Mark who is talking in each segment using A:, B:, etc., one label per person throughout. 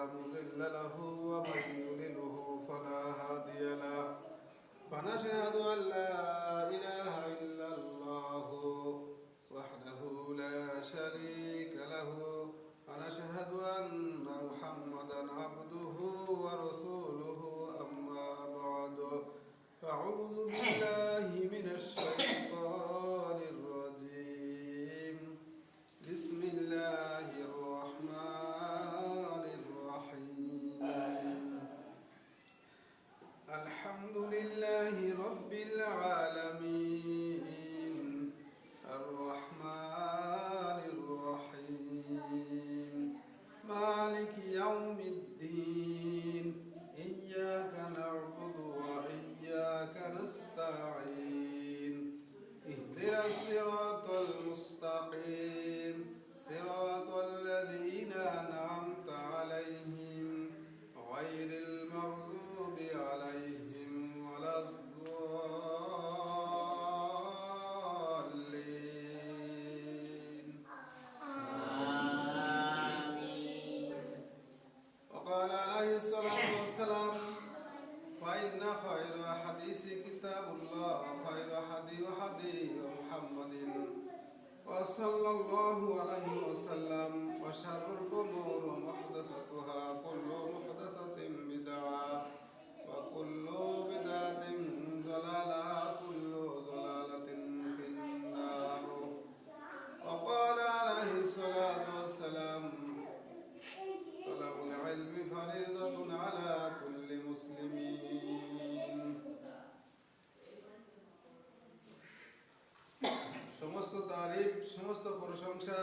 A: مضل له ومن يضلله فلا هادي له ونشهد أن لا إله إلا الله وحده لا شريك له ونشهد أن محمدا عبده ورسوله أما بعد فأعوذ بالله من الشيطان الرجيم بسم الله الرحمن الرحيم الحمد لله رب العالمين الرحمن الرحيم مالك يوم الدين إياك نعبد وإياك نستعين اهدنا الصراط المستقيم صراط الذين أنعمت عليهم غير المغضوب عليهم ولا الضالين آمين. وقال عليه الصلاة والسلام فإن خير حديث كتاب الله خير حديث محمد وصلى الله عليه وسلم وشر الأمور محدثاتها كل محدثة بدعة وكل بدعة ضلالة كل ضلالة في النار وقال عليه الصلاة والسلام طلب العلم فريضة على كل مسلمين সমস্ত তারিফ সমস্ত প্রশংসা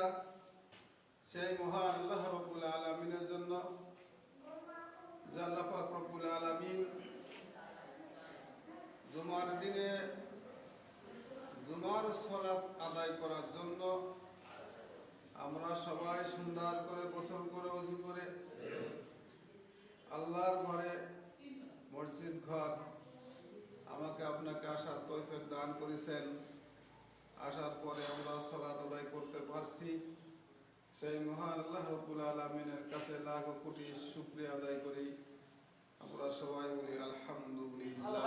A: সেই মহান আল্লাহ রাব্বুল আলামিনের জন্য যে আল্লাহ পাক রব্বুল আলামিন জুমার দিনে জুমার সালাত আদায় করার জন্য আমরা সবাই সুন্দর করে গোসল করে ওযু করে আল্লাহর ঘরে মসজিদ ঘর আমাকে আপনাকে আসার তৌফিক দান করেছেন। আসার পরে আমরা সালাত আদায় করতে পারছি, সেই মহান আল্লাহ রাব্বুল আলামিনের কাছে লাখ কোটি শুকরিয়া আদায় করি। আমরা সবাই বলি আলহামদুলিল্লাহ।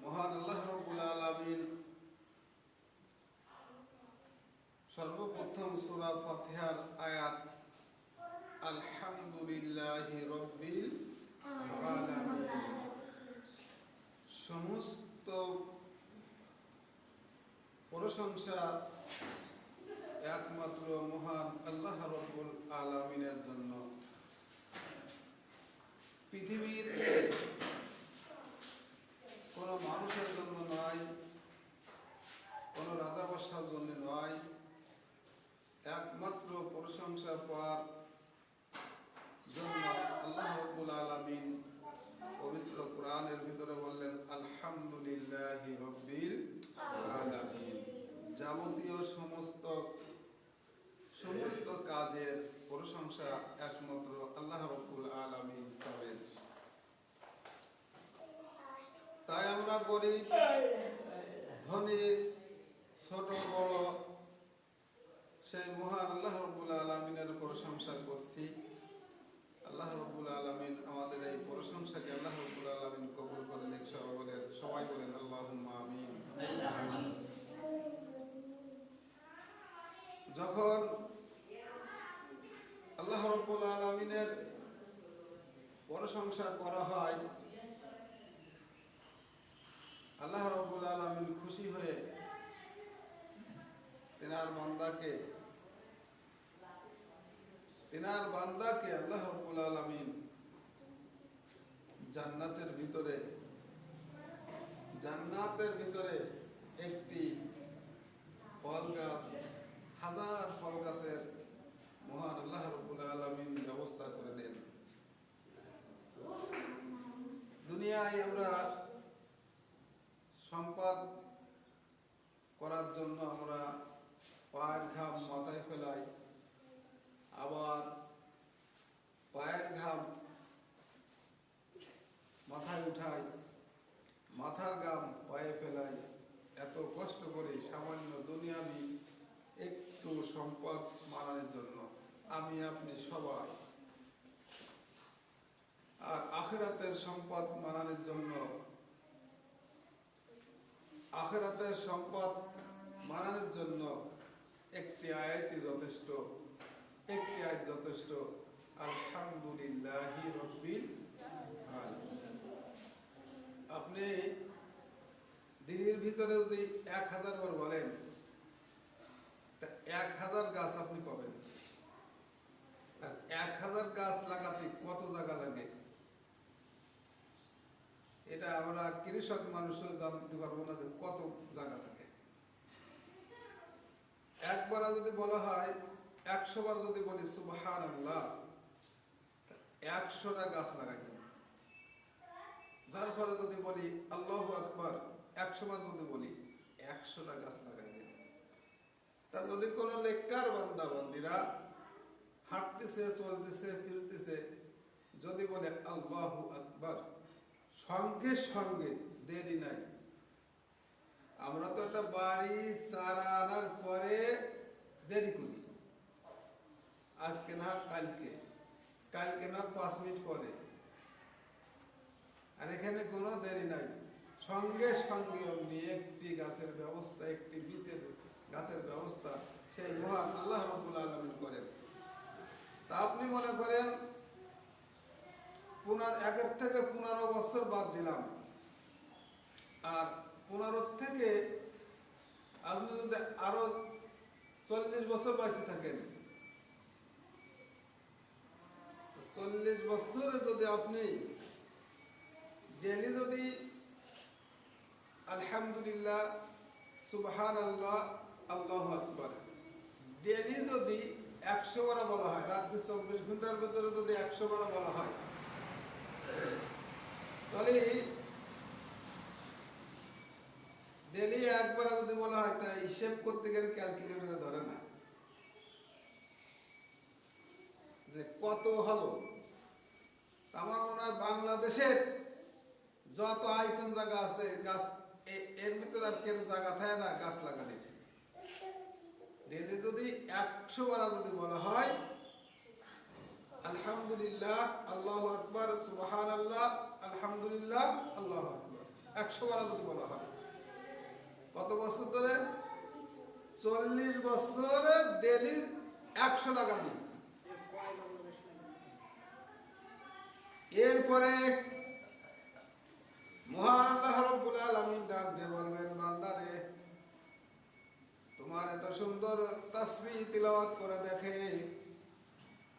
A: মহান আল্লাহ রাব্বুল আলামিন সর্বপ্রথম সূরা ফাতিহার আয়াত আলহামদুলিল্লাহি রাব্বিল আলামিন, সমস্ত প্রশংসা একমাত্র মহান আল্লাহ রাব্বুল আলামিনের জন্য। পৃথিবীর কোনো মানুষের জন্য নয়, কোনো রাজা বাদশার জন্য নয়, একমাত্র প্রশংসা পাওয়ার জন্য আল্লাহ রাব্বুল আলামিন পবিত্র কোরআনের ভিতরে বললেন আলহামদুলিল্লাহি রাব্বিল আলামিন। যাবতীয় সমস্ত কাজের প্রশংসা একমাত্র আল্লাহ রাব্বুল আলামিন করেন। তাই আমরা গরিব ধনী ছোট বড় সেই মহান আল্লাহ রাব্বুল আলামিনের প্রশংসা করছি। আল্লাহ রাব্বুল আলামিন আমাদের এই প্রশংসাকে আল্লাহ রাব্বুল আলামিন কবুল করেন। সবাই বলেন আল্লাহুম্মা আমিন। যখন আল্লাহ রাব্বুল আলামিনের প্রশংসা করা হয়, আল্লাহ রাব্বুল আলামিন খুশি হয়ে তিনার বান্দাকে আল্লাহ রাব্বুল আলামিন জান্নাতের ভিতরে একটি ফল গাছ, হাজার ফল গাছের মহান আল্লাহ রাব্বুল আলামিন ব্যবস্থা করে দেন। দুনিয়ায় আমরা সম্পদ করার জন্য আমরা পায়ের ঘাম মাথায় ফেলাই, আবার পায়ের ঘাম মাথায় উঠাই, মাথার ঘাম পায়ে ফেলাই, এত কষ্ট করে সামান্য দুনিয়াবি একটু সম্পদ মানানোর জন্য, আমি আপনি সবাই। আর আখিরাতের সম্পদ মানানোর জন্য, আখিরাতের সম্পদ মানানোর জন্য একটি আয়াতই যথেষ্ট, একটি আয়াত যথেষ্ট, আলহামদুলিল্লাহি রাব্বিল আলামিন। আপনি দিনের ভিতরে যদি 1000 বার বলেন, তা 1000 গাছ আপনি পাবেন। আর 1000 গাছ লাগাতে কত জায়গা লাগে এটা আমরা কৃষক মানুষও জানতে পারবো না যে কত জায়গা লাগে। একবার যদি বলা হয়, 100 বার যদি বলি সুবহানাল্লাহ, 100টা গাছ লাগাই দেন। তারপরে যদি বলি আল্লাহু আকবার, 100 বার যদি বলি 100টা গাছ লাগাই দেন। তা যদি কোনো নেককার বান্দা বান্দিরা হাঁটতেছে, চলতেছে, ফিরতেছে, যদি বলে আল্লাহু আকবার, সঙ্গে সঙ্গে দেরি নাই। আমরা তো একটা বাড়ি চারা আনার পরে দেরি করি, আজকে না কালকে, কালকে না 5 মিনিট পরে। আর এখানে কোনো দেরি নাই, সঙ্গে সঙ্গে অমনি একটি গাছের ব্যবস্থা, একটি বীজের গাছের ব্যবস্থা সেই মহান আল্লাহ রাব্বুল আলামিন করেন। তা আপনি মনে করেন 1 থেকে 15 বছর বাদ দিলাম, আর 15 থেকে আপনি যদি আরো 40 বছর বেঁচে থাকেন, 40 বছরে যদি আপনি ডেলি যদি আলহামদুলিল্লাহ, সুবহানাল্লাহ, আল্লাহু আকবার ডেলি যদি 100 বার বলা হয়, রাত্রি 24 ঘন্টার ভিতরে যদি 100 বার বলা হয়, তাহলে ডেলি একবার যদি বলা হয়, তাই হিসেব করতে গেলে ক্যালকুলেটরে ধরে না যে কত হলো। আমার মনে হয় বাংলাদেশের যত আয়তন জায়গা আছে গাছ, এর ভিতরে আর কেন জায়গা থাকে না গাছ লাগানোর। ডেলি যদি 100 বার যদি বলা হয় আলহামদুলিল্লাহ, আল্লাহু আকবার, সুবহানাল্লাহ, আলহামদুলিল্লাহ, আল্লাহু আকবার, 100 বার যদি বলা হয়, কত বছর ধরে? 40 বছরে ডেলি 100 লাগানি। এরপরে মহান আল্লাহ রাব্বুল আলামিন ডাক দিয়ে বলবেন, বান্দারে তোমার এত সুন্দর তাসবিহ তিলাওয়াত করে দেখে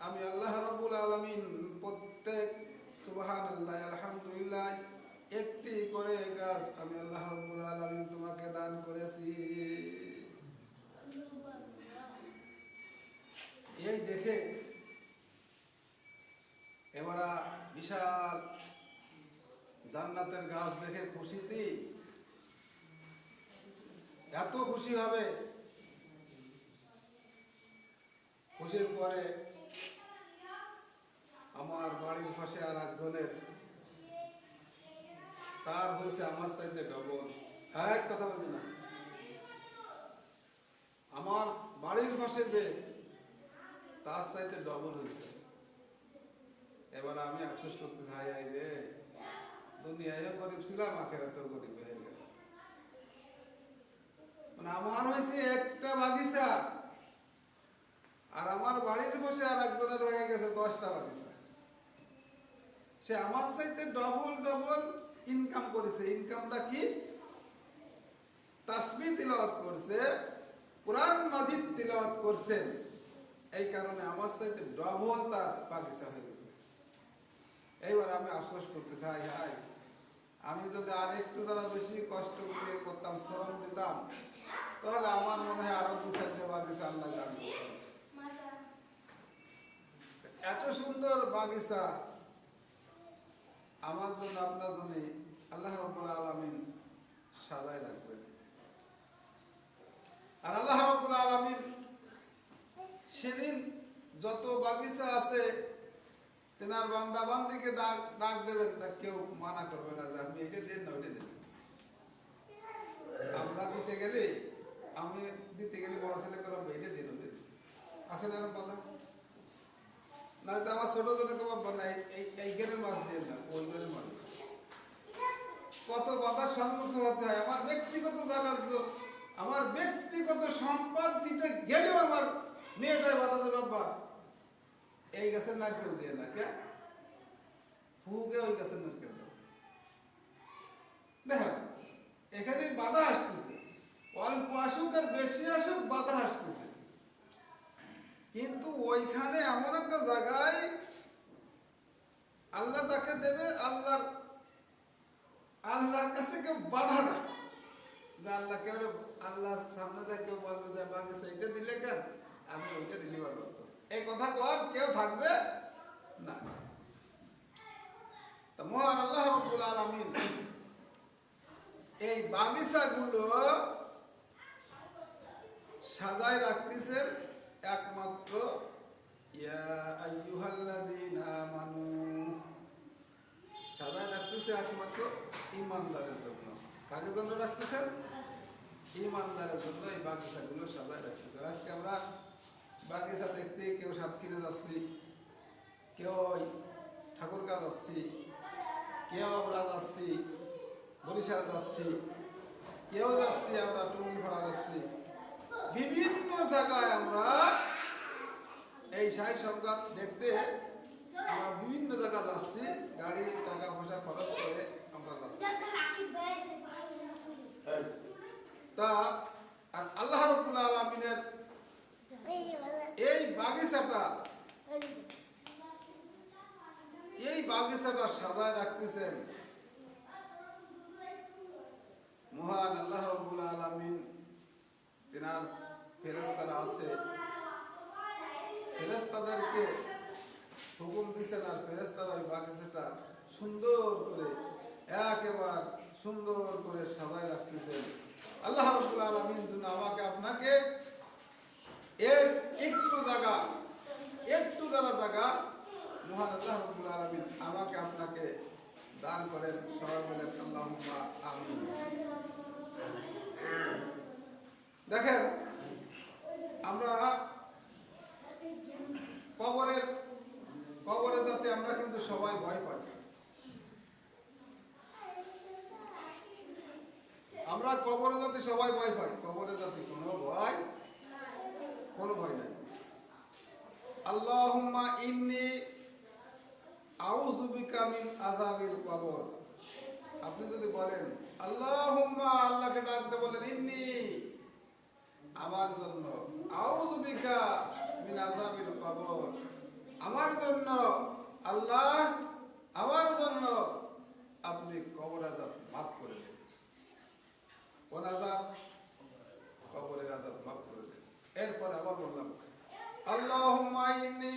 A: আমি আল্লাহ রাব্বুল আলামিন প্রত্যেক সুবহানাল্লাহ, আলহামদুলিল্লাহ একটি করে গাছ আমি আল্লাহ রাব্বুল আলামিন তোমাকে দান করেছি। এই দেখে এবারা বিশাল জান্নাতের গাছ দেখে খুশিতে এত খুশি হবে, খুশির পরে আমার বাড়ির পাশে আর একজনের, তার হয়েছে আমার চাইতে ডবল। এক কথা বলবি না, আমার বাড়ির পাশে যে তার চাইতে ডবল হয়েছে। এবার আমি আফসোস করতে চাই, রে দুনিয়ায়ও গরিব ছিলাম, আখিরাতেও গরিব হয়ে গেল। মানে আমার হয়েছে একটা বাগিচা, আর আমার বাড়ির পাশে আর একজনের হয়ে গেছে 10টা বাগিচা। সে আমার চাইতে ডবল ডবল ইনকাম করেছে। ইনকামটা কি? তাসবিহ তিলাওয়াত করছে, কোরআন মাজিদ তিলাওয়াত করছেন, এই কারণে আমার চাইতে ডবল তার বাগিচা হয়ে গেছে। এইবার আমি আফসোস করতে চাই, হাই আমি যদি আর একটু যারা বেশি কষ্ট করে করতাম, শ্রম দিতাম, তাহলে আমার মনে হয় আরো 2-4টা বাগিচা আল্লাহ দান করতেন। এত সুন্দর বাগিচা আমার জন্য, আপনার জন্য আল্লাহ রাব্বুল আলামিন সাজায় রাখবেন। আর আল্লাহ রাব্বুল আলামিন সেদিন যত বাগিচা আছে তেনার বান্দা বান্দিকে ডাক দেবেন, তা কেউ মানা করবে না যে আপনি এটা দেন না ওইটা দেন। আমরা দিতে গেলে, আমি দিতে গেলে বড় ছেলে করবো এটা দিন ওইটা দিন। আছে না এরকম বাধা? না তো আমার ছোট ছোট বাবা না, এই গেরের মাছ দিয়ে না, ওই গেরের মাছ দিয়ে। কত বাধার সম্মুখীন হতে হয়। আমার ব্যক্তিগত জায়গা, আমার ব্যক্তিগত সম্পদ দিতে গেলেও আমার মেয়েটাই বাধা দেবে, বাবা এই গাছের নারকেল দিয়ে না, কে ফুকে ওই গাছের নারকেল দেবো। দেখো এখানে বাধা আসতেছে, অল্প আসুক আর বেশি আসুক বাধা আসতেছে, কিন্তু ওইখানে এমন একটা জায়গায় আল্লাহ যাকে দেবে, আল্লাহর কাছে কেউ বাধা নাই যে আল্লাহ কেউ আল্লাহর সামনে যায় কেউ বলবে যে আমাকে সেইটা দিলে কেন, আমি ওইটা দিলে পারবো। এই কথা কর কেউ থাকবে না। তো মহান আল্লাহ রাব্বুল আলামিন এই বাগিচাগুলো সাজায় রাখতেছেন একমাত্র ইয়া আইয়ুহাল্লাযীনা আমানু, সাজায় রাখতেছে একমাত্র ঈমানদারের জন্য। কাদের জন্য রাখতেছেন? ঈমানদারের জন্য এই বাগিচাগুলো সাজায় রাখতেছেন। আজকে আমরা বাগিচা দেখতে কেউ সাতক্ষীরা যাচ্ছি, কেউ ঠাকুরগাঁ যাচ্ছি, কেউ আমরা যাচ্ছি বরিশাল যাচ্ছি, কেউ যাচ্ছি আমরা টুঙ্গিপাড়া যাচ্ছি, বিভিন্ন জায়গায় আমরা এই সাই সংঘাত দেখতে আমরা বিভিন্ন জায়গায় যাচ্ছি, গাড়ি টাকা পয়সা খরচ করে আমরা যাচ্ছি। তা আর আল্লাহ রাব্বুল আলামিনের এই বাগিচাটা সাজায় রাখতেছেন মহান আল্লাহ রাব্বুল আলামিন। তিনার ফেরেশতারা আছে, ফেরেশতাদেরকে হুকুম দিচ্ছেন আর ফেরেশতারা ওই বাগিচাটা সুন্দর করে একেবারে সুন্দর করে সাজায় রাখতেছেন। আল্লাহ রাব্বুল আলামিন জন্য আমাকে আপনাকে এর একটু জায়গা মহান আল্লাহ রাব্বুল আলামিন আমাকে আপনাকে দান করেন। সবাই বলেন আল্লাহুম্মা আমিন। দেখেন আমরা কবরে যাতে আমরা কিন্তু সবাই ভয় পাই। আমরা কবরে যাতে সবাই ভয় পাই, কবরে যাতে কোনো ভয় নাই। আল্লাহুম্মা ইন্নী আউযু বিকা মিন আযাবিল কবর, আপনি যদি বলেন আল্লাহুম্মা, আল্লাহকে ডাকতে বলেন ইন্নী আমার জন্য, আউযু বিকা মিন আযাবিল কবর আমার জন্য, আল্লাহ আমার জন্য আপনি কবর আযাব মাফ করে দেন। কোন আযাব? কবরের আযাব মাফ করে দেন। এরপর আবার বললাম আল্লাহুম্মা ইন্নী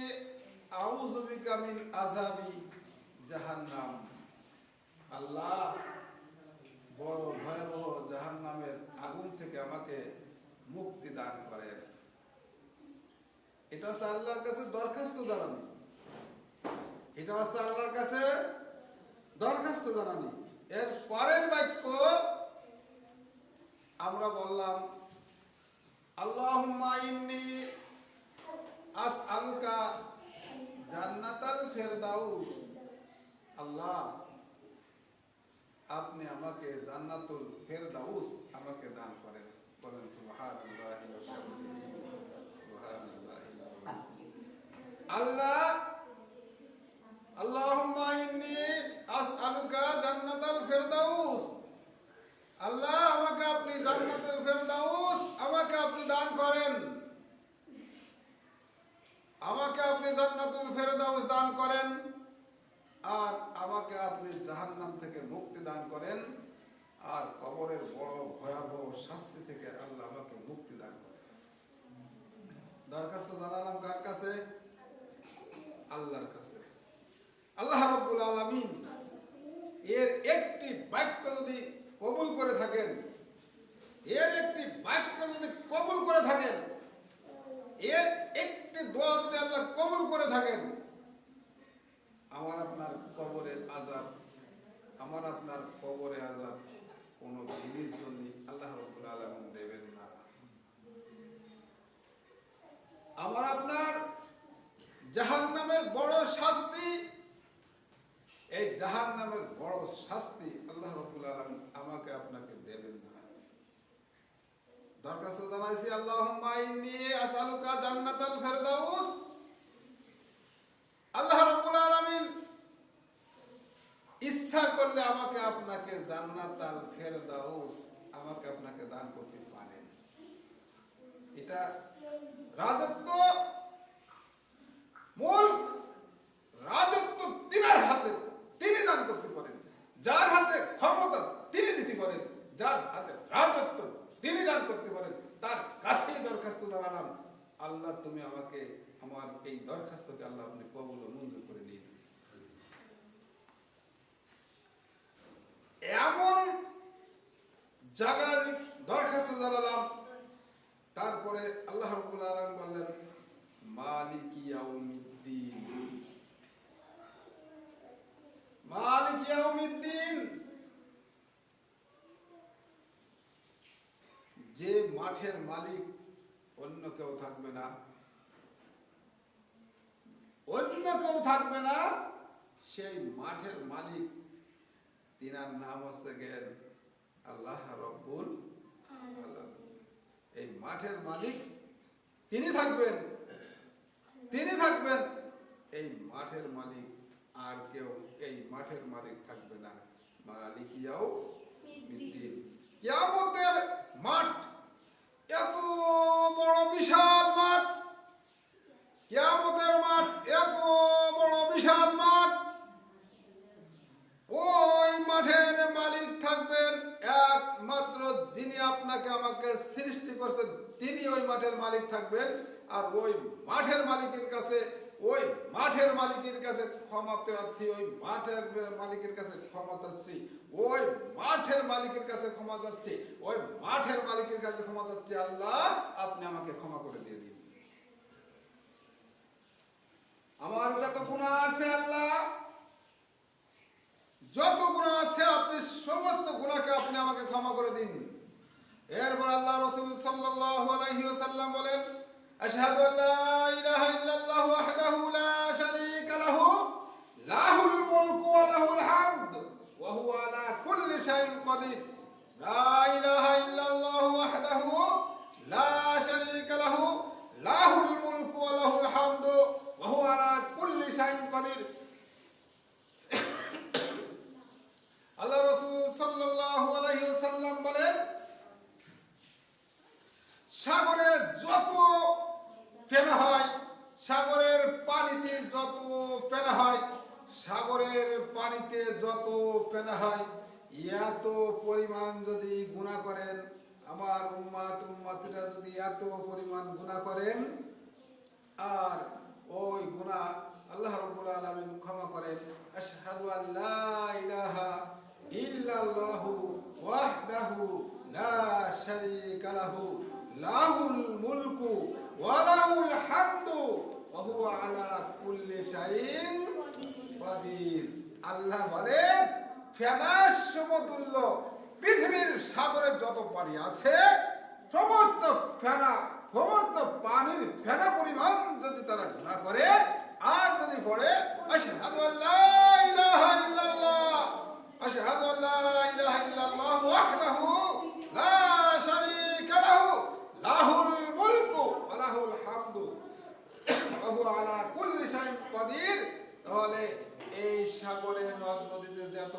A: আউযু বিকা মিন আযাবি জাহান্নাম, আল্লাহ বড় ভয়াবহ জাহান্নামের আগুন থেকে আমাকে মুক্তি দান করেন। এটা হচ্ছে আল্লাহর কাছে দরখাস্ত জানানি, এটা হচ্ছে আল্লাহর কাছে দরখাস্ত জানানি। এর পরের বাক্য আমরা বললাম আল্লাহুম্মা ইন্নী আসআলুকা জান্নাতাল ফেরদাউস, আল্লাহ আপনি আমাকে জান্নাতুল ফেরদাউস আমাকে দান করেন। বলেন সুবহানাল্লাহি ওয়া বিহামদিহি সুবহানাল্লাহি। আল্লাহ আল্লাহুম্মা ইন্নী আসআলুকা জান্নাতাল ফেরদাউস, আল্লাহ আমাকে আপনি জান্নাতুল ফেরদাউস আমাকে আপনি দান করেন, আমাকে আপনি জান্নাতুল ফেরদাউস দান করেন, আর আমাকে আপনি জাহান্নাম থেকে মুক্তি দান করেন, আর কবরের বড় ভয়াবহ শাস্তি থেকে আল্লাহ আমাকে মুক্তি দান করেন। দরখাস্ত জানালাম কার কাছে? আল্লাহর কাছে। আল্লাহ রাব্বুল আলামিন এর একটি বাক্য যদি কবুল করে থাকেন, এর একটি বাক্য যদি কবুল করে থাকেন, এর একটি দোয়া যদি আল্লাহ কবুল করে থাকেন, আমার আপনার কবরের আযাব, আমার আপনার কবরে আযাব কোন জিনিস জন্য আল্লাহ রাব্বুল আলামিন দেবেন না। আমার আপনার পারছি আল্লাহুম্মা ইন্নী আসআলুকা জান্নাতাল ফেরদাউস। আল্লাহ রাব্বুল আলামিন ইচ্ছা করলে আমাকে আপনাকে জান্নাতাল ফেরদাউস আমাকে আপনাকে দান করতে পারেন। এটা রাজত্ব, মুলক, রাজত্ব তিনার হাতে, তিনি দান করতে পারেন। যার হাতে ক্ষমতা তিনি দিতে পারেন, যার হাতে রাজত্ব তিনি দান করতে পারেন। তার কাছেই দরখাস্ত জানালাম, আল্লাহ তুমি আমাকে আমার এই দরখাস্তকে আল্লাহ আপনি কবুল ও মঞ্জুর করে নিন। এমন জায়গায় দরখাস্ত জানালাম, তারপরে আল্লাহ রাব্বুল আলামিন বললেন মালিকি ইয়াউমিদ্দিন, মালিকি ইয়াউমিদ্দিন। যে মাঠের মালিক অন্য কেউ থাকবে না, অন্য কেউ থাকবে না, সেই মাঠের মালিক তিনার নাম হচ্ছে গেল আল্লাহ রাব্বুল আলামিন। এই মাঠের মালিক তিনি থাকবেন, তিনি থাকবেন। এই মাঠের মালিক আর কেউ এই মাঠের মালিক থাকবে না। মালিক ইয়াউমিদ্দিন। কিয়ামতের মাঠ এত বড় বিশাল মাঠ, কিয়ামতের মাঠ এত বড় বিশাল মাঠ। ওই মাঠের মালিক থাকবেন একমাত্র যিনি আপনাকে আমাকে সৃষ্টি করছেন, তিনি ওই মাঠের মালিক থাকবেন। আর ওই মাঠের মালিকের কাছে, ওই মাঠের মালিকের কাছে ক্ষমা প্রার্থী, ওই মাঠের মালিকের কাছে ক্ষমা চাচ্ছি, ওই মাঠের মালিকের কাছে ক্ষমা চাচ্ছি, ওই মাঠের মালিকের কাছে ক্ষমা চাচ্ছি, আল্লাহ আপনি আমাকে ক্ষমা করে দিয়ে দিন। আমার যত গুনাহ আছে আল্লাহ, যত গুনাহ আছে আপনি সমস্ত গুনাহকে আপনি আমাকে ক্ষমা করে দিন। এরপর আল্লাহ রাসূল সাল্লাল্লাহু আলাইহি ওয়াসাল্লাম বলেন আশহাদু আল্লা ইলাহা ইল্লাল্লাহু ওয়াহদাহু লা শারীকা লাহু লাহুল মুলকু ওয়া লাহুল হামদ ওয়া হুয়া আলা কুল্লি শাইইন কাদির। লা ইলাহা ইল্লাল্লাহু ওয়াহদাহু লা শারীকা লাহু লাহুল মুলকু ওয়া লাহুল হামদ ওয়া হুয়া আলা কুল্লি শাইইন কাদির। আল্লাহ রাসূল সাল্লাল্লাহু আলাইহি ওয়াসাল্লাম বলেন সাগরে যত ফেনা হয়, সাগরের পানিতে যত ফেনা হয়, সাগরের পানিতে যত ফেনা হয়, এত পরিমাণ যদি গুনাহ করেন, আমার উম্মাতিরা যদি এত পরিমাণ গুনাহ করেন, আর ওই গুনাহ আল্লাহ রাব্বুল আলামিন ক্ষমা করেন। আশহাদু আল্লা ইলাহা ইল্লাল্লাহু ওয়াহদাহু লা শারীকা লাহু লাহুল মুলকু ওয়া লাহুল হামদু ওয়া হুয়া আলা কুল্লি শাইইন কাদির। আল্লাহ বলেন ফেনার সমতুল্য পৃথিবীর সাগরের যত পানি আছে, সমস্ত ফেনা, সমস্ত পানির ফেনা পরিমাণ যদি তারা গুনাহ করে আর যদি পড়ে আশহাদু আল্লা ইলাহা ইল্লাল্লাহ, আশহাদু আল্লা ইলাহা ইল্লাল্লাহ ওয়াহদাহু লা শারীকা লাহু লাহুল মুলকু ওয়া লাহুল হামদু ওয়া হুয়া আলা কুল্লি শাইইন কাদির, তাহলে এই সাগরে নদ নদীতে যত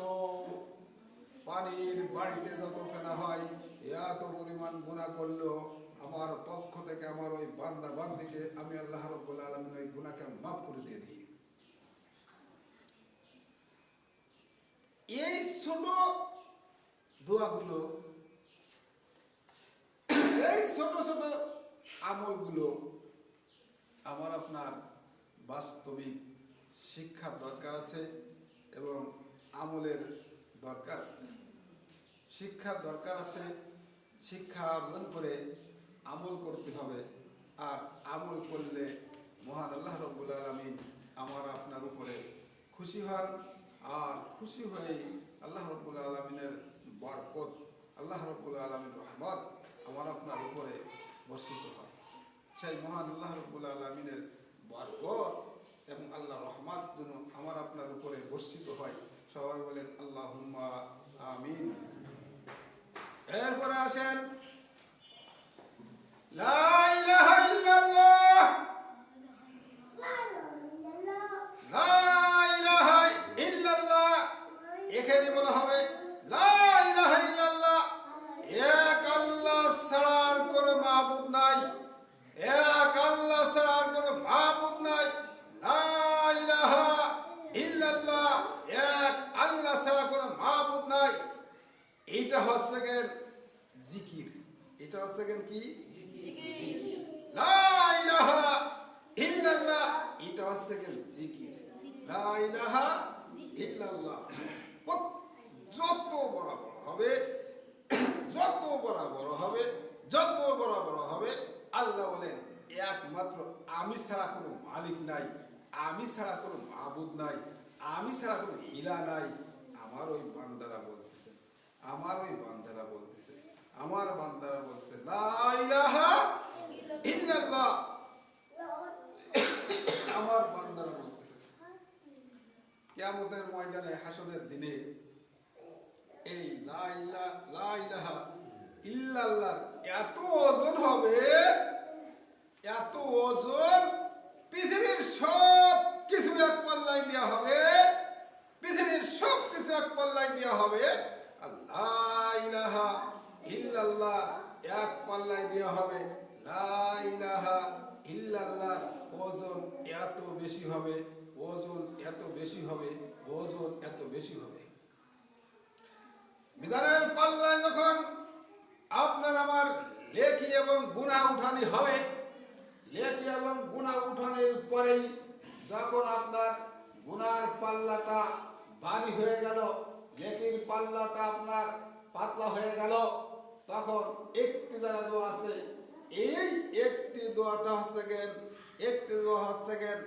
A: পানির বাড়িতে যত ফেনা হয়, এত পরিমাণ গুনাহ করলো আমার পক্ষ থেকে আমার ওই বান্দা বান্দিকে আমি আল্লাহ রাব্বুল আলামিন ওই গুনাহকে মাফ করে দিয়ে দিই। এই ছোট দোয়াগুলো, এই ছোট ছোট আমলগুলো আমার আপনার বাস্তবিক শিক্ষার দরকার আছে এবং আমলের দরকার আছে। শিক্ষার দরকার আছে, শিক্ষা অর্জন করে আমল করতে হবে। আর আমল করলে মহান আল্লাহ রাব্বুল আলামিন আমার আপনার উপরে খুশি হন, আর খুশি হয়ে আল্লাহ রাব্বুল আলামিনের বরকত, আল্লাহ রাব্বুল আলামিনের রহমত আমার আপনার উপরে বর্ষিত হয়। সেই মহান আল্লাহ রাব্বুল আলামিনের বরকত এবং আল্লাহর রহমত যেন আমার আপনার উপরে বর্ষিত হয়। সবাই বলেন আল্লাহুম্মা আমিন। এরপরে আসেন এটা হচ্ছে গেন জিকির। এটা হচ্ছে গেন কি? লা ইলাহা ইল্লাল্লাহ। এটা হচ্ছে গেন জিকির। লা ইলাহা ইল্লাল্লাহ। যত বড় বড় হবে, যত বড় বড় হবে, যত বড় বড় হবে, আল্লাহ বলেন একমাত্র আমি ছাড়া কোনো মালিক নাই, আমি ছাড়া কোনো মাবুদ নাই, আমি ছাড়া কোনো ইলা নাই। আমার ওই বান্দারা বলতেছে, আমার ওই বান্দারা বলতেছে, আমার বান্দারা বলছে লা ইলাহা ইল্লাল্লাহ। আমার বান্দারা বলতেছে কিয়ামতের ময়দানে, হাসরের দিনে এই লা ইলাহা ইল্লাল্লাহ এত ওজন হবে, এত ওজন, পৃথিবীর সব কিছু এক পাল্লায় দেওয়া হবে, পৃথিবীর সব কিছু এক পাল্লায় দেওয়া হবে। লা ইলাহা ইল্লাল্লাহ এক পাল্লায় দেওয়া হবে। লা ইলাহা ইল্লাল্লাহ ওজন এত বেশি হবে, ওজন এত বেশি হবে, ওজন এত বেশি হবে। বিধানের পাল্লায় যখন আপনার আমার নেকি এবং গুনাহ উঠানি হবে, নেকি এবং গুনাহ উঠানোর পরেই যখন আপনার গুনার পাল্লাটা ভারী হয়ে গেল, নেকির পাল্লাটা আপনার পাতলা হয়ে গেল, তখন একটি জায়গা দোয়া আছে। এই একটি দোয়াটা হচ্ছে গেন, একটি দোয়া হচ্ছে গেন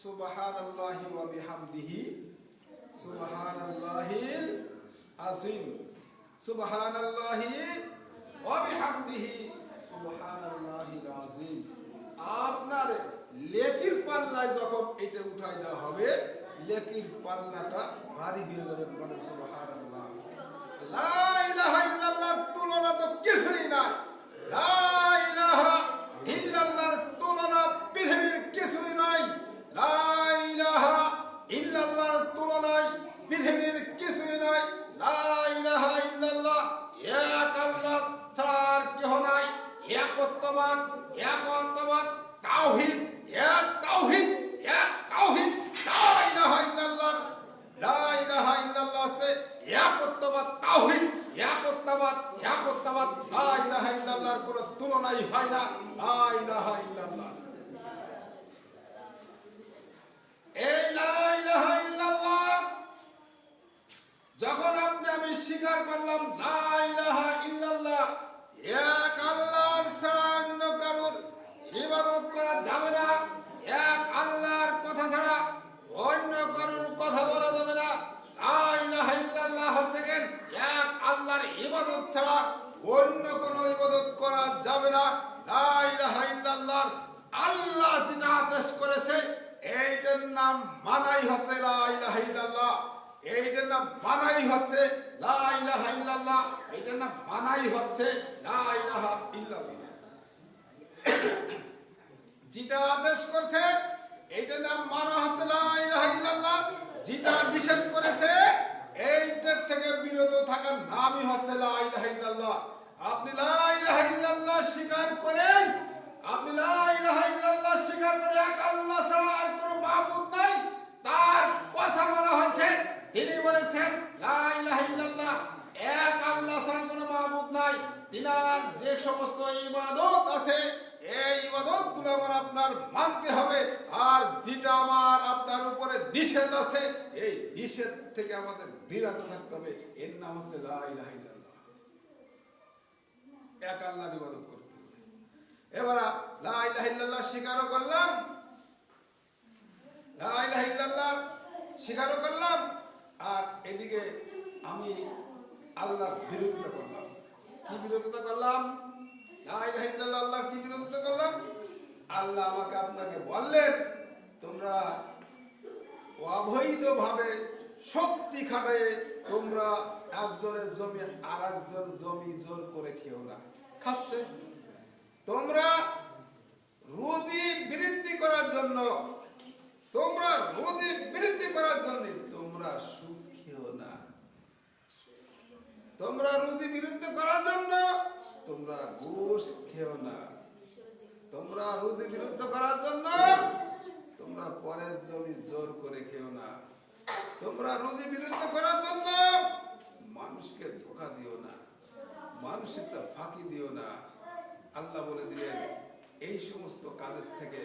A: সুবহানাল্লাহি ওয়া বিহামদিহি সুবহানাল্লাহিল আযীম, সুবহানাল্লাহি ওয়া বিহামদিহি সুবহানাল্লাহিল আযীম। আপনার নেকির পাল্লায় যখন এটা উঠাই দেওয়া হবে, নেকির পাল্লাটা ভারী হয়ে যাবে। বলে সুবহানাল্লাহ। লা ইলাহা ইল্লাল্লাহর তুলনা তো কিছুই না। লা ইলাহা ইল্লাল্লাহর তুলনা পৃথিবীর কিছুই নাই। লা ইলাহা ইল্লাল্লাহর তুলনায় পৃথিবীর কিছুই নাই। লা ইলাহা ইল্লাল্লাহ এক আল্লাহ ছাড়া কেহ নাই। একত্ববাদ, একত্ববাদ, তাওহীদ, এক তাওহীদ, এক তাওহীদ। লা ইলাহা ইল্লাল্লাহ, লা ইলাহা ইল্লাল্লাহ হচ্ছে একত্ববাদ, তাওহীদ, একত্ববাদ, একত্ববাদ। লা ইলাহা ইল্লাল্লাহর কোনো তুলনাই হয় না। লা ইলাহা ইল্লাল্লাহ। এই লা ইলাহা ইল্লাল্লাহ যখন আপনি আমি স্বীকার করলাম, লা ইলাহা ইল্লাল্লাহ এক আল্লাহর ছাড়া অন্য কারোর ইবাদত করা যাবে না, এক আল্লাহর কথা ছাড়া অন্য কারোর কথা বলা যাবে না। লা ইলাহা ইল্লাল্লাহ হচ্ছে এক আল্লাহর ইবাদত ছাড়া অন্য কোনো ইবাদত করা যাবে না। লা ইলাহা ইল্লাল্লাহ আল্লাহ যেটা আদেশ করেছে এইটার নাম মানাই হচ্ছে লা ইলাহা ইল্লাল্লাহ। এইটার নাম মানাই হচ্ছে লা ইলাহা ইল্লাল্লাহ। এইটার নাম মানাই হচ্ছে লা ইলাহা ইল্লাল্লাহ। যেটা আদেশ করছে এইটার নাম মানা হচ্ছে লা ইলাহা ইল্লাল্লাহ। যেটা নিষেধ করেছে এইটার থেকে বিরত থাকার নামই হচ্ছে লা ইলাহা ইল্লাল্লাহ। আপনি লা ইলাহা ইল্লাল্লাহ স্বীকার করেন, আপনি লা ইলাহা ইল্লাল্লাহ স্বীকার করে এক আল্লাহ ছাড়া আর কোনো মাবুদ নাই, তার কথা বলা হয়েছে। তিনি বলেছেন লা ইলাহা ইল্লাল্লাহ এক আল্লাহ ছাড়া কোনো মাবুদ নাই। তিনার যে সমস্ত ইবাদত আছে এই ইবাদতগুলো আমার আপনার মানতে হবে। আর যেটা আমার আপনার উপরে নিষেধ আছে এই নিষেধ থেকে আমাদের বিরত থাকতে হবে। এর নাম হচ্ছে লা ইলাহা ইল্লাল্লাহ। এক আল্লাহর ইবাদত করতে হবে। এবার লা ইলাহা ইল্লাল্লাহ স্বীকারও করলাম, লা ইলাহা ইল্লাল্লাহ স্বীকারও করলাম, আর এদিকে আমি আল্লাহর বিরোধিতা করলাম। কি বিরোধিতা করলাম? লা ইলাহা ইল্লাল্লাহ আল্লাহর কি বিরোধিতা করলাম? আল্লাহ আমাকে আপনাকে বললেন তোমরা অবৈধভাবে শক্তি খাটায়ে তোমরা একজনের জমি আর একজন জমি জোর করে খেও না। খাচ্ছে তোমরা রুজি বৃদ্ধি করার জন্য, তোমরা রুজি বৃদ্ধি করার জন্য তোমরা সুদ খেও না। তোমরা রুজি বৃদ্ধি করার জন্য তোমরা ঘুষ খেও না। তোমরা রুজি বিরুদ্ধ করার জন্য তোমরা পরের জমি জোর করে খেও না। তোমরা রুজি বিরুদ্ধ করার জন্য মানুষকে ধোঁকা দিও না। মানুষের তা ফাঁকি দিও না। আল্লাহ বলে দিলেন এই সমস্ত কাজের থেকে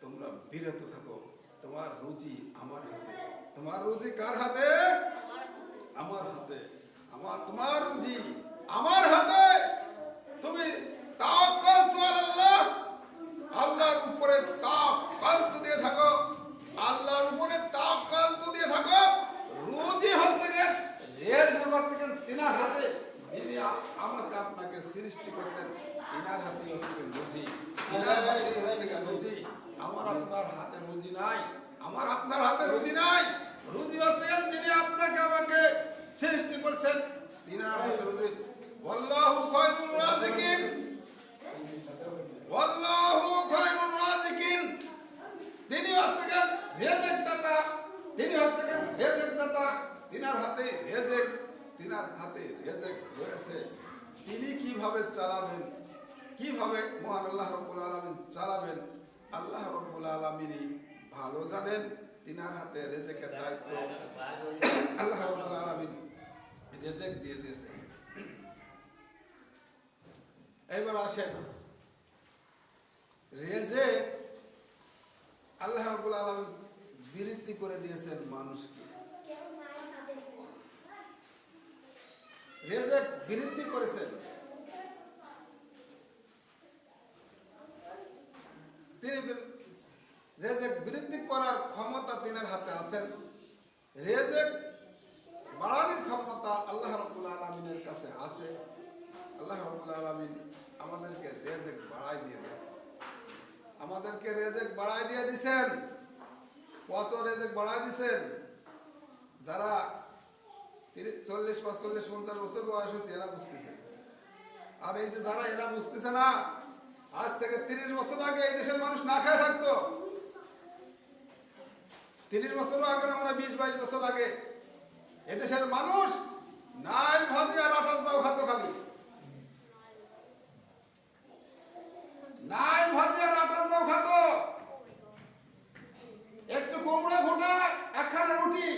A: তোমরা বিরত থাকো। তোমার রুজি আমার হাতে। তোমার রুজি কার হাতে? আমার হাতে। তোমার রুজি আমার হাতে। তুমি তাওয়াক্কালতু আলাল্লাহ, আল্লাহর উপরে তাওয়াক্কালতু দিয়ে থাকো। আল্লাহর উপরে তাওয়াক্কালতু দিয়ে থাকো। রুজি হচ্ছে গেন, রিজিক হচ্ছে গেন তিনার হাতে। যিনি আমাকে আপনাকে সৃষ্টি করছেন তিনার হাতেই হচ্ছে গেন রুজি। তিনার হাতেই হচ্ছে গেন রুজি। আমার আপনার হাতে রুজি নাই। আমার আপনার হাতে রুজি নাই। রুজি হচ্ছে গেন যিনি আপনাকে আমাকে সৃষ্টি করছেন তিনার হাতে রুজি। ওয়াল্লাহু খায়রুর রাযিকিন। ওয়াল্লাহু খায়রুর রাযিকিন। তিনি হচ্ছে গেন রিজিক দাতা। তিনি হচ্ছে গেন রিজিক দাতা। তিনার হাতে রিজিক, তিনার হাতে রিজিক রয়েছে। তিনি কিভাবে চালাবেন, কিভাবে মহান আল্লাহ রাব্বুল আলামিন চালাবেন, আল্লাহ রাব্বুল আলামিনই ভালো জানেন। তিনার হাতে রিজিকের দায়িত্ব আল্লাহ রাব্বুল আলামিন রিজিক দিয়ে দিয়েছে। এবার আসেন, রিজিক আল্লাহ রাব্বুল আলামিন বৃদ্ধি করে দিয়েছেন মানুষকে। রিজিক বৃদ্ধি করেছেন। তিনি রিজিক বৃদ্ধি করার ক্ষমতা তিনার হাতে আছেন। রিজিক বাড়ানোর ক্ষমতা আল্লাহ রাব্বুল আলামিনের কাছে আছে। আল্লাহ রাব্বুল আলামিন আমাদেরকে রিজিক বাড়াই দিয়ে দেন। আমাদেরকে রিজিক বাড়াই দিয়ে দিয়েছেন। কত রিজিক বাড়াই দিয়েছেন? যারা 40, 45, 50 বছর বয়স হয়েছে এরা বুঝতেছে। আর এই যে যারা এরা বুঝতেছে না, আজ থেকে 30 বছর আগে এই দেশের মানুষ না খেয়ে থাকতো। 30 বছর আগে, আমরা 20-22 বছর আগে এদেশের মানুষ নাইল ভাজি আর আটার দাও খাতো। খালি নাইল ভাজি আর আটার দাও খাতো। একটু কুমড়ো ঘোটা, একখানা রুটি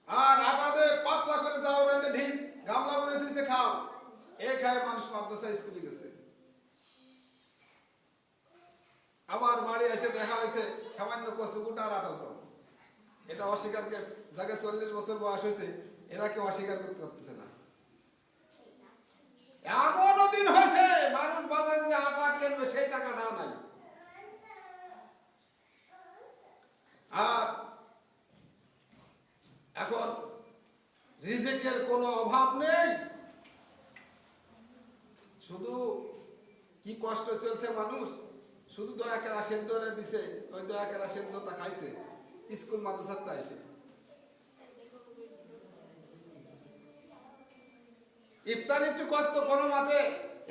A: আর আটা দিয়ে পাতলা করে দাও, রেঁধে ঢিপ গামলা করে দিয়েছে খাও। এই খায় মানুষ মাদ্রাসা স্কুলে গেছে। আবার বাড়ি এসে দেখা হয়েছে সামান্য কচু কুটা আর আটা দাও। এটা অস্বীকারকে যাকে 40 বছর বয়স হয়েছে এরা কেউ অস্বীকার করতে পারতেছে না। এমনও দিন হয়েছে মানুষ বাজারে যে আটা কিনবে সেই টাকাটাও নাই। আর এখন রিজিকের কোনো অভাব নেই। শুধু কি কষ্ট চলছে মানুষ, শুধু দয়া কেরা সেদ্ধ দিছে, ওই দয়া কেরা সেদ্ধটা খাইছে স্কুল মাদ্রাসাতে আইসে। ইফতার একটু করত কোনো মতে,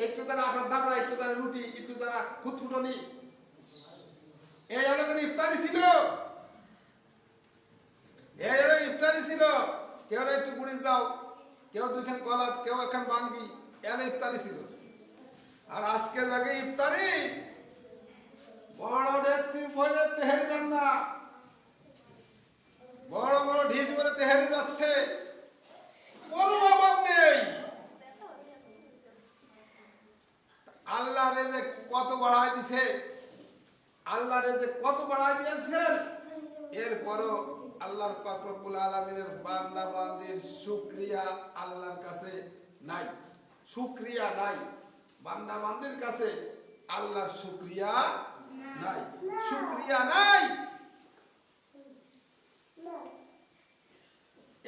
A: একটু তারা আটার দাবড়া, একটু তারা রুটি, একটু তারা খুঁতখুটনি, এই এলাকার ইফতারি ছিল। এই হলো ইফতারি ছিল। কেউ একটু গুড়ি দাও, কেউ 2খান কলা, কেউ 1খান বাঙ্গি, এর ইফতারি ছিল। আর আজকে জাগে ইফতারি বড় ডেকসি ভরে তেহারি রান্না, বড় বড় ঢিস ভরে তেহারি যাচ্ছে। কোনো অভাব নেই। আল্লাহ রিজিক কত বাড়াই দিছে, আল্লাহ রিজিক কত বাড়াই দিয়েছেন। এরপরও আল্লাহর পাক রব্বুল আলামিনের বান্দা বান্দির শুকরিয়া আল্লাহর কাছে নাই। শুকরিয়া নাই বান্দা বান্দির কাছে, আল্লাহর শুকরিয়া নাই। শুকরিয়া নাই।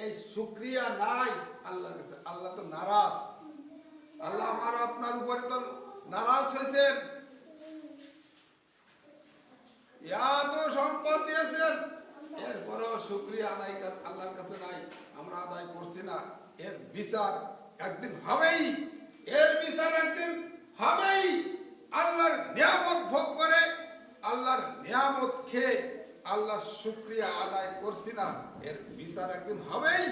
A: এই শুকরিয়া নাই আল্লাহর কাছে। আল্লাহ তো নারাজ। আল্লাহ আমার আপনার উপরে তো নারাজ হয়েছেন। এত সম্পদ দিয়েছেন, এরপরেও শুকরিয়া আদায় আল্লাহর কাছে নাই, আমরা আদায় করছি না। এর বিচার একদিন হবেই। এর বিচার একদিন হবেই। আল্লাহর নিয়ামত ভোগ করে, আল্লাহর নিয়ামত খেয়ে আল্লাহর শুকরিয়া আদায় করছি না, এর বিচার একদিন হবেই।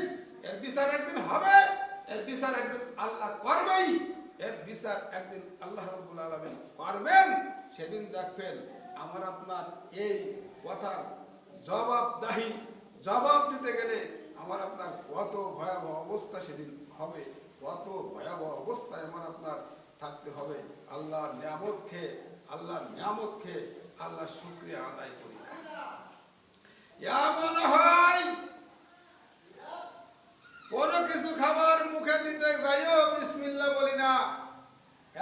A: এর বিচার একদিন হবে। এর বিচার একদিন আল্লাহ করবেই। এর বিচার একদিন আল্লাহ রাব্বুল আলামিন করবেন। সেদিন দেখবেন আমার আপনার এই কথার জবাব দিতে গেলে আমার আপনার কত ভয়াবহ অবস্থা সেদিন হবে, কত ভয়াবহ অবস্থায় আমার আপনার থাকতে হবে। আল্লাহর নিয়ামত খেয়ে, আল্লাহর নিয়ামত খেয়ে আল্লাহর শুকরিয়া আদায় করি। এমন হয় কোন কিছু খাবার মুখে দিতে যাইও বিসমিল্লাহ বলি না,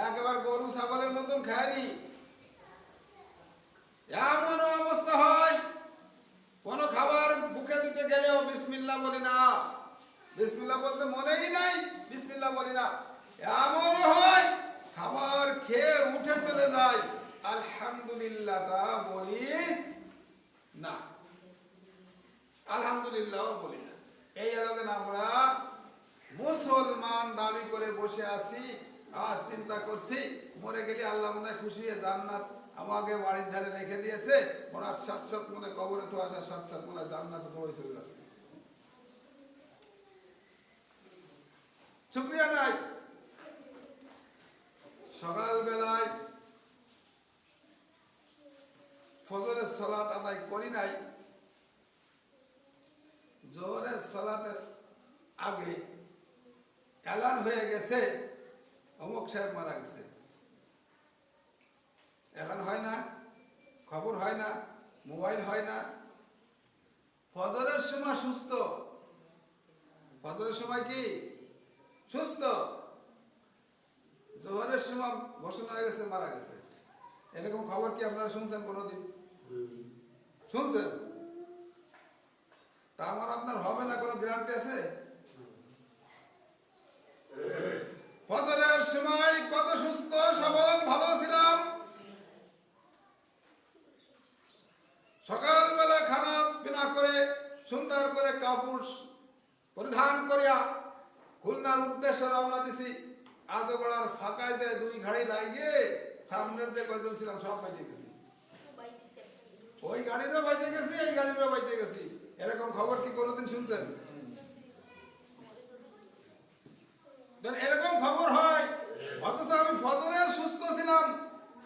A: একেবারে গরু ছাগলের মতন খায়নি। এমন অবস্থা হয় কোন খাবার মুখে দিতে গেলেও বিসমিল্লাহ বলি না, বিসমিল্লাহ বলতে মনেই নাই, বিসমিল্লাহ বলি না। এমন হয় খাবার খেয়ে উঠে চলে যায়, আলহামদুলিল্লাহ বলি না, আলহামদুলিল্লাহ বলি না। এই এলাকায় আমরা মুসলমান দাবি করে বসে আছি, আজ চিন্তা করছি মরে গেলে আল্লাহ মনে খুশি হয়ে জান্নাত আমাকে বাড়ির ধারে রেখে দিয়েছে, ওনার সাত সাত মনে কবরে তো আসার সাত সাত মনে জান্নাতে দৌড়ে চলে যাচ্ছে। শুকরিয়া নাই। সকালবেলায় ফজরের সালাত আদায় করি নাই, জোহরের সালাতের আগে এলান হয়ে গেছে অমুক সাহেব মারা গেছে। এলান হয় না, খবর হয় না, মোবাইল হয় না। ফজরের সময় সুস্থ, ফজরের সময় কি সুস্থ, জোহরের সময় ঘোষণা হয়ে গেছে মারা গেছে। এরকম খবর কি আপনারা শুনছেন কোনোদিন? শুনছেন? তা আমার আপনার হবে না কোনো গ্যারান্টি আছে? ফজরের সময় কত সুস্থ সবল ভালো ছিলাম, সকালবেলা খানা পিনা করে সুন্দর করে কাপড় পরিধান করিয়া খুলনার উদ্দেশ্যে রওনা দিছি। আজগড়ার ফাঁকায় যে দুই গাড়ি লাগিয়ে সামনের যে কয়জন ছিলাম সব বাইতে গেছি, ওই গাড়িরও বাইতে গেছি, এই গাড়িরও বাইতে গেছি। এরকম খবর কি কোনোদিন শুনছেন? এরকম খবর হয়, অথচ আমি ফজরের সুস্থ ছিলাম,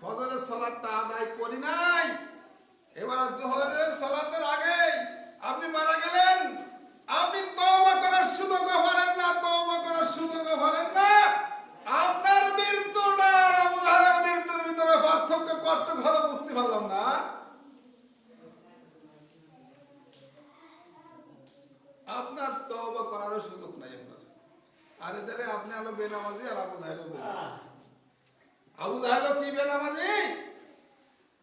A: ফজরের সালাতটা আদায় করি নাই। এবার জোহরের সালাতের আগে আপনি মারা গেলেন, আপনি তওবা করার সুযোগও পারেন না, তওবা করার সুযোগও পারেন না। আপনার মৃত্যুটা আর আবু জাহেলের মৃত্যুর ভিতরে পার্থক্য কতটুকু হলো বুঝতে পারলাম না। আপনার তওবা করারও সুযোগ নাই আপনার। আর এদের আপনি হলো বেনামাজি আর আবু জাহেলও বেনামাজি। আবু জাহেলও কি বেনামাজি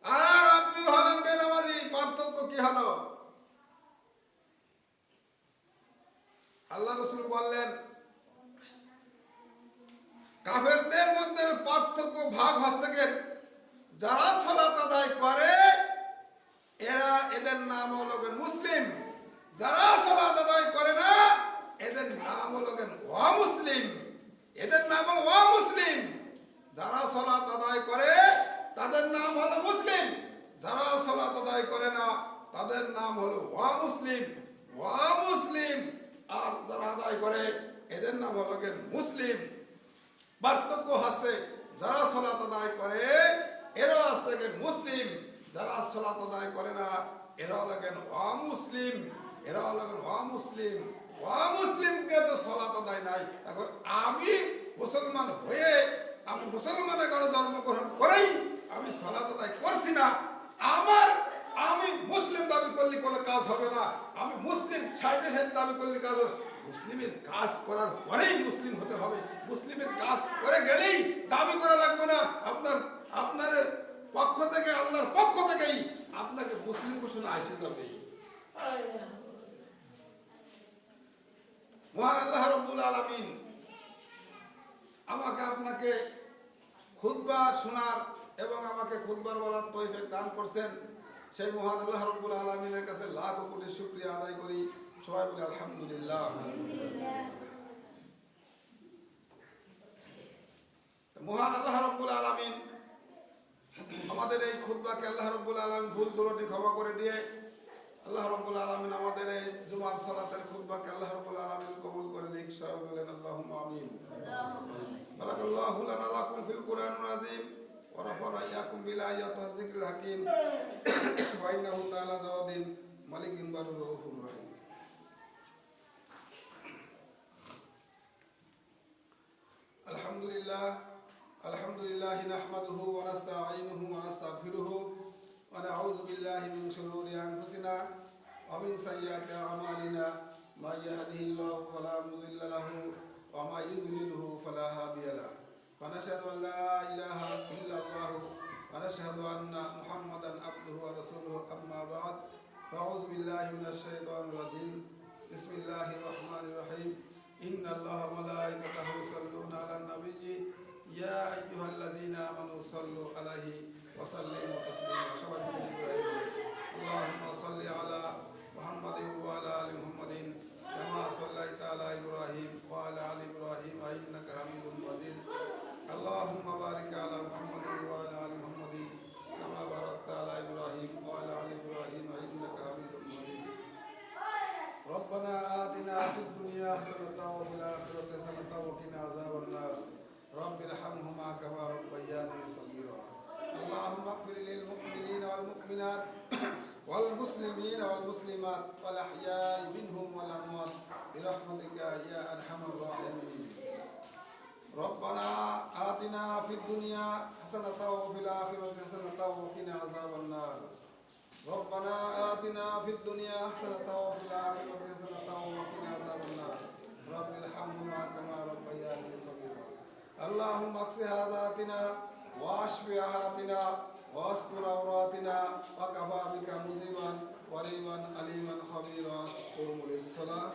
A: আর আপনি হলেন বেনামাজি, পার্থক্য কি হলো? আল্লাহ রাসূল বললেন কাফেরদের মধ্যে পার্থক্য ভাগ হচ্ছে কি, যারা সালাত আদায় করে এরা, এদের নাম হলো মুসলিম, যারা সালাত আদায় করে না এদের নাম হলো অমুসলিম, এদের নাম হলো অমুসলিম। যারা সালাত আদায় করে তাদের নাম হলো মুসলিম, যারা সালাত আদায় করে না তাদের নাম হলো অমুসলিম, অমুসলিম। আর যারা আদায় করে এদের নাম হলো মুসলিম। পার্থক্য হচ্ছে যারা সালাত আদায় করে এরা হচ্ছে মুসলিম, যারা সালাত আদায় করে না এরা হলো অমুসলিম, এরা হলো অমুসলিম। অমুসলিমকে তো সালাত আদায় নাই। এখন আমি মুসলমান হয়ে, আমি মুসলমানের ঘরে জন্মগ্রহণ করেই আমি সালাত আদায় করছি না, আমি মুসলিম দাবি করলে কোনো কাজ হবে না, আমি মুসলিম সাইডে সাইডে দাবি করলে কাজ হবে। মুসলিমের কাজ করার পরেই মুসলিম হতে হবে, মুসলিমের কাজ করে গেলেই দাবি করা লাগবে না। আপনার পক্ষ থেকে, আল্লাহর পক্ষ থেকেই আপনাকে মুসলিম ঘোষণা আসে যাবে। মহান আল্লাহ রাব্বুল আলামিন আমাকে আপনাকে খুতবা শোনার এবং আমাকে খুতবার বলার তৌফিক দান করছেন। সেই মহান আল্লাহ রাব্বুল আলামিনের কাছে লাখ কোটি শুকরিয়া আদায় করি। সবাই বলি আলহামদুলিল্লাহ। মহান আল্লাহ রাব্বুল আলামিন আমাদের এই খুতবাকে আল্লাহ রাব্বুল আলামিন ভুল ত্রুটি ক্ষমা করে দিয়ে আল্লাহ রাব্বুল আলামিন আমাদের এই জুমার সালাতের খুতবাকে আল্লাহ রাব্বুল আলামিন কবুল করে নিক। সবাই বলেন আল্লাহুম্মা আমিন। বারাকাল্লাহু লানা লাকুম ফিল কুরআনিল আযীম ওয়া রাফা'না ইয়াকুম বিল আয়াতি ওয়াজ যিকরিল হাকীম ওয়া ইন্নাহু তাআলা যাওয়াদিন মালিকিন বারুর রাউফুর রহিম। الحمد لله نحمده ونستعينه ونستغفره ونعوذ بالله من شرور أنفسنا ومن سيئات أعمالنا من يهده الله فلا مضل له ومن يضلله فلا هادي له ونشهد أن لا إله إلا الله ونشهد أن محمدا عبده ورسوله أما بعد فأعوذ بالله من الشيطان الرجيم بسم الله الرحمن الرحيم إن الله وملائكته يصلون على النبي يا أيها الذين آمنوا صلوا عليه وسلموا تسليما اللهم صل على محمد وعلى آل محمد كما صليت على إبراهيم وعلى آل إبراهيم إنك حميد مجيد اللهم بارك على محمد وعلى آل محمد كما باركت على إبراهيم وعلى آل إبراهيم إنك حميد مجيد ربنا آتنا في الدنيا حسنة وفي الآخرة حسنة وقنا عذاب النار رب ارحمهما كما ربياني صغيرا اللهم اغفر للمؤمنين والمؤمنات والمسلمين والمسلمات والأحياء منهم والأموات برحمتك يا أرحم الراحمين ربنا آتنا في الدنيا حسنة وفي الآخرة حسنة وقنا عذاب النار ربنا آتنا في الدنيا حسنة وفي الآخرة حسنة وقنا عذاب النار رب ارحمهما كما ربياني صغيرا اللهم اقص حاجاتنا واشف آهاتنا واستر عوراتنا وكفى بك مجيبا قريبا عليما خبيرا قوموا للصلاة